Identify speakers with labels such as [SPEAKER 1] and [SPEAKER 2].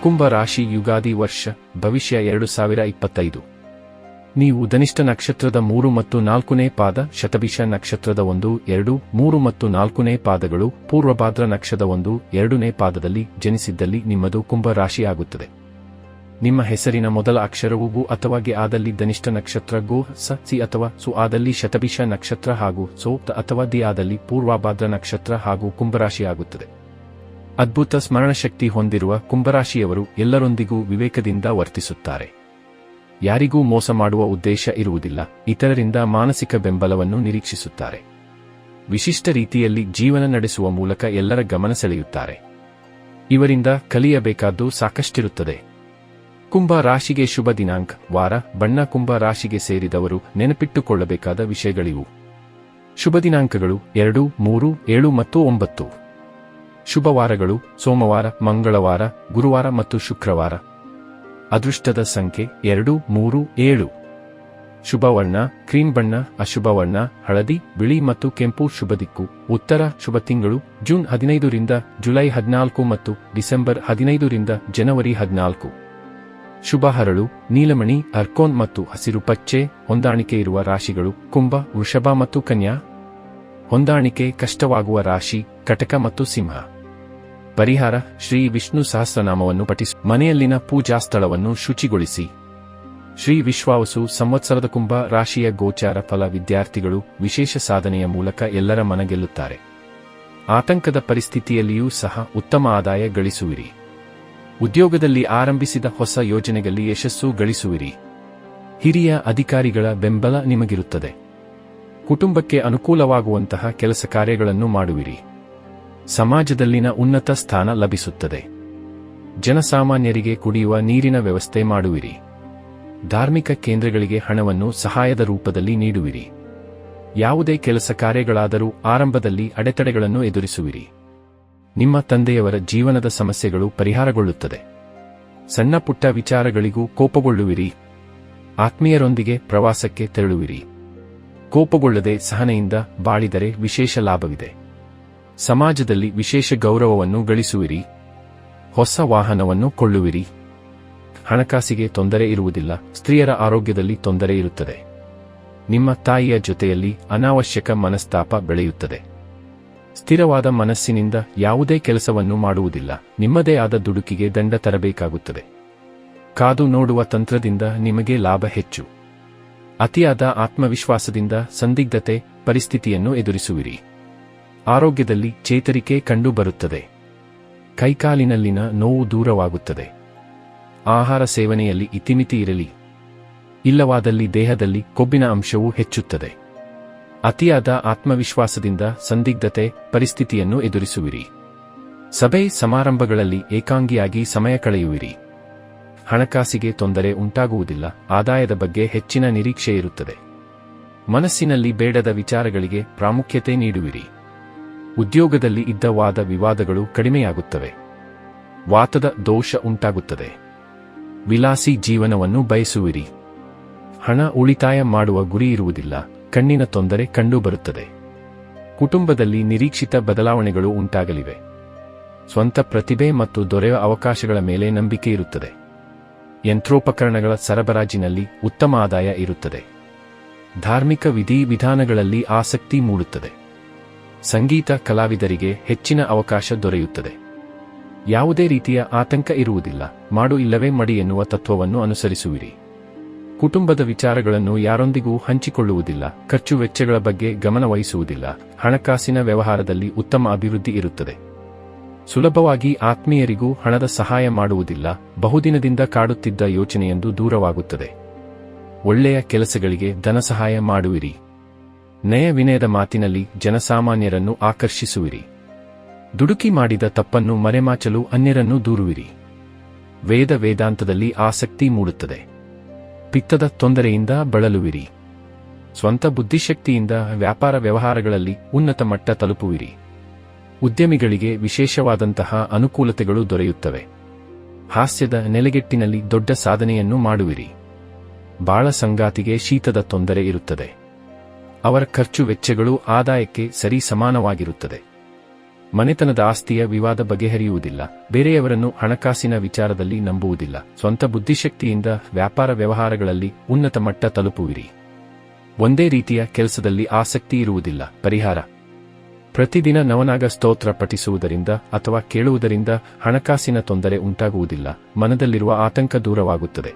[SPEAKER 1] ಕುಂಭ ರಾಶಿ ಯುಗಾದಿ ವರ್ಷ ಭವಿಷ್ಯ 2025. ನೀವು ಧನಿಷ್ಠ ನಕ್ಷತ್ರದ 3 ಮತ್ತು 4ನೇ ಪಾದ, ಶತಭಿಷ ನಕ್ಷತ್ರದ 1, 2, 3 ಮತ್ತು 4ನೇ ಪಾದಗಳು, ಪೂರ್ವಭಾದ್ರ ನಕ್ಷತ್ರದ 1, 2ನೇ ಪಾದದಲ್ಲಿ ಜನಿಸಿದ್ದಲ್ಲಿ ನಿಮ್ಮದು ಕುಂಭ ರಾಶಿಯಾಗುತ್ತದೆ. ನಿಮ್ಮ ಹೆಸರಿನ ಮೊದಲ ಅಕ್ಷರವು ಗು ಅಥವಾ ಗೆ ಆದಲ್ಲಿ ಧನಿಷ್ಠ ನಕ್ಷತ್ರ ಗೋ, ಸ, ಸಿ ಅಥವಾ ಸು ಆದಲ್ಲಿ ಶತಭಿಷ ನಕ್ಷತ್ರ ಹಾಗೂ ಸೋ, ತ ಅಥವಾ ದಿ ಆದಲ್ಲಿ ಪೂರ್ವಭಾದ್ರ ನಕ್ಷತ್ರ ಹಾಗೂ ಕುಂಭರಾಶಿಯಾಗುತ್ತದೆ. ಅದ್ಭುತ ಸ್ಮರಣಶಕ್ತಿ ಹೊಂದಿರುವ ಕುಂಭರಾಶಿಯವರು ಎಲ್ಲರೊಂದಿಗೂ ವಿವೇಕದಿಂದ ವರ್ತಿಸುತ್ತಾರೆ. ಯಾರಿಗೂ ಮೋಸ ಮಾಡುವ ಉದ್ದೇಶ ಇರುವುದಿಲ್ಲ. ಇತರರಿಂದ ಮಾನಸಿಕ ಬೆಂಬಲವನ್ನು ನಿರೀಕ್ಷಿಸುತ್ತಾರೆ. ವಿಶಿಷ್ಟ ರೀತಿಯಲ್ಲಿ ಜೀವನ ನಡೆಸುವ ಮೂಲಕ ಎಲ್ಲರ ಗಮನ ಸೆಳೆಯುತ್ತಾರೆ. ಇವರಿಂದ ಕಲಿಯಬೇಕಾದ್ದು ಸಾಕಷ್ಟಿರುತ್ತದೆ. ಕುಂಭ ರಾಶಿಗೆ ಶುಭ ದಿನಾಂಕ, ವಾರ, ಬಣ್ಣ. ಕುಂಭ ರಾಶಿಗೆ ಸೇರಿದವರು ನೆನಪಿಟ್ಟುಕೊಳ್ಳಬೇಕಾದ ವಿಷಯಗಳಿವು. ಶುಭ ದಿನಾಂಕಗಳು 2, 3, 7 ಮತ್ತು 9. ಶುಭವಾರಗಳು ಸೋಮವಾರ, ಮಂಗಳವಾರ, ಗುರುವಾರ ಮತ್ತು ಶುಕ್ರವಾರ. ಅದೃಷ್ಟದ ಸಂಖ್ಯೆ 2, 3, 7. ಶುಭವರ್ಣ ಕ್ರೀಮ್ ಬಣ್ಣ, ಅಶುಭ ವರ್ಣ ಹಳದಿ, ಬಿಳಿ ಮತ್ತು ಕೆಂಪು. ಶುಭ ದಿಕ್ಕು ಉತ್ತರ. ಶುಭ ತಿಂಗಳು ಜೂನ್ 15 ರಿಂದ ಜುಲೈ 14 ಮತ್ತು ಡಿಸೆಂಬರ್ 15 ರಿಂದ ಜನವರಿ 14. ಶುಭ ಹರಳು ನೀಲಮಣಿ, ಅರ್ಕೋನ್ ಮತ್ತು ಹಸಿರು ಪಚ್ಚೆ. ಹೊಂದಾಣಿಕೆ ಇರುವ ರಾಶಿಗಳು ಕುಂಭ, ವೃಷಭ ಮತ್ತು ಕನ್ಯಾ. ಹೊಂದಾಣಿಕೆ ಕಷ್ಟವಾಗುವ ರಾಶಿ ಕಟಕ ಮತ್ತು ಸಿಂಹ. ಪರಿಹಾರ: ಶ್ರೀ ವಿಷ್ಣು ಸಹಸ್ರನಾಮವನ್ನು ಪಠಿಸು. ಮನೆಯಲ್ಲಿನ ಪೂಜಾ ಸ್ಥಳವನ್ನು ಶುಚಿಗೊಳಿಸಿ. ಶ್ರೀ ವಿಶ್ವಾವಸು ಸಂವತ್ಸರದ ಕುಂಭ ರಾಶಿಯ ಗೋಚಾರ ಫಲ. ವಿದ್ಯಾರ್ಥಿಗಳು ವಿಶೇಷ ಸಾಧನೆಯ ಮೂಲಕ ಎಲ್ಲರ ಮನಗೆಲ್ಲುತ್ತಾರೆ. ಆತಂಕದ ಪರಿಸ್ಥಿತಿಯಲ್ಲಿಯೂ ಸಹ ಉತ್ತಮ ಆದಾಯ ಗಳಿಸುವಿರಿ. ಉದ್ಯೋಗದಲ್ಲಿ ಆರಂಭಿಸಿದ ಹೊಸ ಯೋಜನೆಗಳಲ್ಲಿ ಯಶಸ್ಸು ಗಳಿಸುವಿರಿ. ಹಿರಿಯ ಅಧಿಕಾರಿಗಳ ಬೆಂಬಲ ನಿಮಗಿರುತ್ತದೆ. ಕುಟುಂಬಕ್ಕೆ ಅನುಕೂಲವಾಗುವಂತಹ ಕೆಲಸ ಕಾರ್ಯಗಳನ್ನು ಮಾಡುವಿರಿ. ಸಮಾಜದಲ್ಲಿನ ಉನ್ನತ ಸ್ಥಾನ ಲಭಿಸುತ್ತದೆ. ಜನಸಾಮಾನ್ಯರಿಗೆ ಕುಡಿಯುವ ನೀರಿನ ವ್ಯವಸ್ಥೆ ಮಾಡುವಿರಿ. ಧಾರ್ಮಿಕ ಕೇಂದ್ರಗಳಿಗೆ ಹಣವನ್ನು ಸಹಾಯದ ರೂಪದಲ್ಲಿ ನೀಡುವಿರಿ. ಯಾವುದೇ ಕೆಲಸ ಕಾರ್ಯಗಳಾದರೂ ಆರಂಭದಲ್ಲಿ ಅಡೆತಡೆಗಳನ್ನು ಎದುರಿಸುವಿರಿ. ನಿಮ್ಮ ತಂದೆಯವರ ಜೀವನದ ಸಮಸ್ಯೆಗಳು ಪರಿಹಾರಗೊಳ್ಳುತ್ತದೆ. ಸಣ್ಣ ಪುಟ್ಟ ವಿಚಾರಗಳಿಗೂ ಕೋಪಗೊಳ್ಳುವಿರಿ. ಆತ್ಮೀಯರೊಂದಿಗೆ ಪ್ರವಾಸಕ್ಕೆ ತೆರಳುವಿರಿ. ಕೋಪಗೊಳ್ಳದೆ ಸಹನೆಯಿಂದ ಬಾಳಿದರೆ ವಿಶೇಷ ಲಾಭವಿದೆ. ಸಮಾಜದಲ್ಲಿ ವಿಶೇಷ ಗೌರವವನ್ನು ಗಳಿಸುವಿರಿ. ಹೊಸ ವಾಹನವನ್ನು ಕೊಳ್ಳುವಿರಿ. ಹಣಕಾಸಿಗೆ ತೊಂದರೆ ಇರುವುದಿಲ್ಲ. ಸ್ತ್ರೀಯರ ಆರೋಗ್ಯದಲ್ಲಿ ತೊಂದರೆ ಇರುತ್ತದೆ. ನಿಮ್ಮ ತಾಯಿಯ ಜೊತೆಯಲ್ಲಿ ಅನಾವಶ್ಯಕ ಮನಸ್ತಾಪ ಬೆಳೆಯುತ್ತದೆ. ಸ್ಥಿರವಾದ ಮನಸ್ಸಿನಿಂದ ಯಾವುದೇ ಕೆಲಸವನ್ನು ಮಾಡುವುದಿಲ್ಲ. ನಿಮ್ಮದೇ ಆದ ದುಡುಕಿಗೆ ದಂಡ ತರಬೇಕಾಗುತ್ತದೆ. ಕಾದು ನೋಡುವ ತಂತ್ರದಿಂದ ನಿಮಗೆ ಲಾಭ ಹೆಚ್ಚು. ಅತಿಯಾದ ಆತ್ಮವಿಶ್ವಾಸದಿಂದ ಸಂದಿಗ್ಧತೆ ಪರಿಸ್ಥಿತಿಯನ್ನು ಎದುರಿಸುವಿರಿ. ಆರೋಗ್ಯದಲ್ಲಿ ಚೇತರಿಕೆ ಕಂಡುಬರುತ್ತದೆ. ಕೈಕಾಲಿನಲ್ಲಿನ ನೋವು ದೂರವಾಗುತ್ತದೆ. ಆಹಾರ ಸೇವನೆಯಲ್ಲಿ ಇತಿಮಿತಿ ಇರಲಿ. ಇಲ್ಲವಾದಲ್ಲಿ ದೇಹದಲ್ಲಿ ಕೊಬ್ಬಿನ ಅಂಶವೂ ಹೆಚ್ಚುತ್ತದೆ. ಅತಿಯಾದ ಆತ್ಮವಿಶ್ವಾಸದಿಂದ ಸಂದಿಗ್ಧತೆ ಪರಿಸ್ಥಿತಿಯನ್ನು ಎದುರಿಸುವಿರಿ. ಸಭೆ ಸಮಾರಂಭಗಳಲ್ಲಿ ಏಕಾಂಗಿಯಾಗಿ ಸಮಯ ಕಳೆಯುವಿರಿ. ಹಣಕಾಸಿಗೆ ತೊಂದರೆ ಉಂಟಾಗುವುದಿಲ್ಲ. ಆದಾಯದ ಬಗ್ಗೆ ಹೆಚ್ಚಿನ ನಿರೀಕ್ಷೆ ಇರುತ್ತದೆ. ಮನಸ್ಸಿನಲ್ಲಿ ಬೇಡದ ವಿಚಾರಗಳಿಗೆ ಪ್ರಾಮುಖ್ಯತೆ ನೀಡುವಿರಿ. ಉದ್ಯೋಗದಲ್ಲಿ ಇದ್ದ ವಾದ ವಿವಾದಗಳು ಕಡಿಮೆಯಾಗುತ್ತವೆ. ವಾತದ ದೋಷ ಉಂಟಾಗುತ್ತದೆ. ವಿಲಾಸಿ ಜೀವನವನ್ನು ಬಯಸುವಿರಿ. ಹಣ ಉಳಿತಾಯ ಮಾಡುವ ಗುರಿ ಇರುವುದಿಲ್ಲ. ಕಣ್ಣಿನ ತೊಂದರೆ ಕಂಡುಬರುತ್ತದೆ. ಕುಟುಂಬದಲ್ಲಿ ನಿರೀಕ್ಷಿತ ಬದಲಾವಣೆಗಳು ಉಂಟಾಗಲಿವೆ. ಸ್ವಂತ ಪ್ರತಿಭೆ ಮತ್ತು ದೊರೆಯುವ ಅವಕಾಶಗಳ ಮೇಲೆ ನಂಬಿಕೆ ಇರುತ್ತದೆ. ಯಂತ್ರೋಪಕರಣಗಳ ಸರಬರಾಜಿನಲ್ಲಿ ಉತ್ತಮ ಆದಾಯ ಇರುತ್ತದೆ. ಧಾರ್ಮಿಕ ವಿಧಿವಿಧಾನಗಳಲ್ಲಿ ಆಸಕ್ತಿ ಮೂಡುತ್ತದೆ. ಸಂಗೀತ ಕಲಾವಿದರಿಗೆ ಹೆಚ್ಚಿನ ಅವಕಾಶ ದೊರೆಯುತ್ತದೆ. ಯಾವುದೇ ರೀತಿಯ ಆತಂಕ ಇರುವುದಿಲ್ಲ. ಮಾಡು ಇಲ್ಲವೇ ಮಡಿ ಎನ್ನುವ ತತ್ವವನ್ನು ಅನುಸರಿಸುವಿರಿ. ಕುಟುಂಬದ ವಿಚಾರಗಳನ್ನು ಯಾರೊಂದಿಗೂ ಹಂಚಿಕೊಳ್ಳುವುದಿಲ್ಲ. ಖರ್ಚು ವೆಚ್ಚಗಳ ಬಗ್ಗೆ ಗಮನ ವಹಿಸುವುದಿಲ್ಲ. ಹಣಕಾಸಿನ ವ್ಯವಹಾರದಲ್ಲಿ ಉತ್ತಮ ಅಭಿವೃದ್ಧಿ ಇರುತ್ತದೆ. ಸುಲಭವಾಗಿ ಆತ್ಮೀಯರಿಗೂ ಹಣದ ಸಹಾಯ ಮಾಡುವುದಿಲ್ಲ. ಬಹುದಿನದಿಂದ ಕಾಡುತ್ತಿದ್ದ ಯೋಚನೆಯೊಂದು ದೂರವಾಗುತ್ತದೆ. ಒಳ್ಳೆಯ ಕೆಲಸಗಳಿಗೆ ಧನ ಸಹಾಯ ಮಾಡುವಿರಿ. ನಯ ವಿನಯದ ಮಾತಿನಲ್ಲಿ ಜನಸಾಮಾನ್ಯರನ್ನು ಆಕರ್ಷಿಸುವಿರಿ. ದುಡುಕಿ ಮಾಡಿದ ತಪ್ಪನ್ನು ಮರೆಮಾಚಲು ಅನ್ಯರನ್ನು ದೂರುವಿರಿ. ವೇದ ವೇದಾಂತದಲ್ಲಿ ಆಸಕ್ತಿ ಮೂಡುತ್ತದೆ. ಪಿತ್ತದ ತೊಂದರೆಯಿಂದ ಬಳಲುವಿರಿ. ಸ್ವಂತ ಬುದ್ಧಿಶಕ್ತಿಯಿಂದ ವ್ಯಾಪಾರ ವ್ಯವಹಾರಗಳಲ್ಲಿ ಉನ್ನತ ಮಟ್ಟ ತಲುಪುವಿರಿ. ಉದ್ಯಮಿಗಳಿಗೆ ವಿಶೇಷವಾದಂತಹ ಅನುಕೂಲತೆಗಳು ದೊರೆಯುತ್ತವೆ. ಹಾಸ್ಯದ ನೆಲೆಗೆಟ್ಟಿನಲ್ಲಿ ದೊಡ್ಡ ಸಾಧನೆಯನ್ನು ಮಾಡುವಿರಿ. ಬಾಳ ಸಂಗಾತಿಗೆ ಶೀತದ ತೊಂದರೆ ಇರುತ್ತದೆ. ಅವರ ಖರ್ಚು ವೆಚ್ಚಗಳು ಆದಾಯಕ್ಕೆ ಸರಿ ಸಮಾನವಾಗಿರುತ್ತದೆ. ಮನೆತನದ ಆಸ್ತಿಯ ವಿವಾದ ಬಗೆಹರಿಯುವುದಿಲ್ಲ. ಬೇರೆಯವರನ್ನು ಹಣಕಾಸಿನ ವಿಚಾರದಲ್ಲಿ ನಂಬುವುದಿಲ್ಲ. ಸ್ವಂತ ಬುದ್ಧಿಶಕ್ತಿಯಿಂದ ವ್ಯಾಪಾರ ವ್ಯವಹಾರಗಳಲ್ಲಿ ಉನ್ನತ ಮಟ್ಟ ತಲುಪುವಿರಿ. ಒಂದೇ ರೀತಿಯ ಕೆಲಸದಲ್ಲಿ ಆಸಕ್ತಿ ಇರುವುದಿಲ್ಲ. ಪರಿಹಾರ: ಪ್ರತಿದಿನ ನವನಾಗ ಸ್ತೋತ್ರ ಪಠಿಸುವುದರಿಂದ ಅಥವಾ ಕೇಳುವುದರಿಂದ ಹಣಕಾಸಿನ ತೊಂದರೆ ಉಂಟಾಗುವುದಿಲ್ಲ. ಮನದಲ್ಲಿರುವ ಆತಂಕ ದೂರವಾಗುತ್ತದೆ.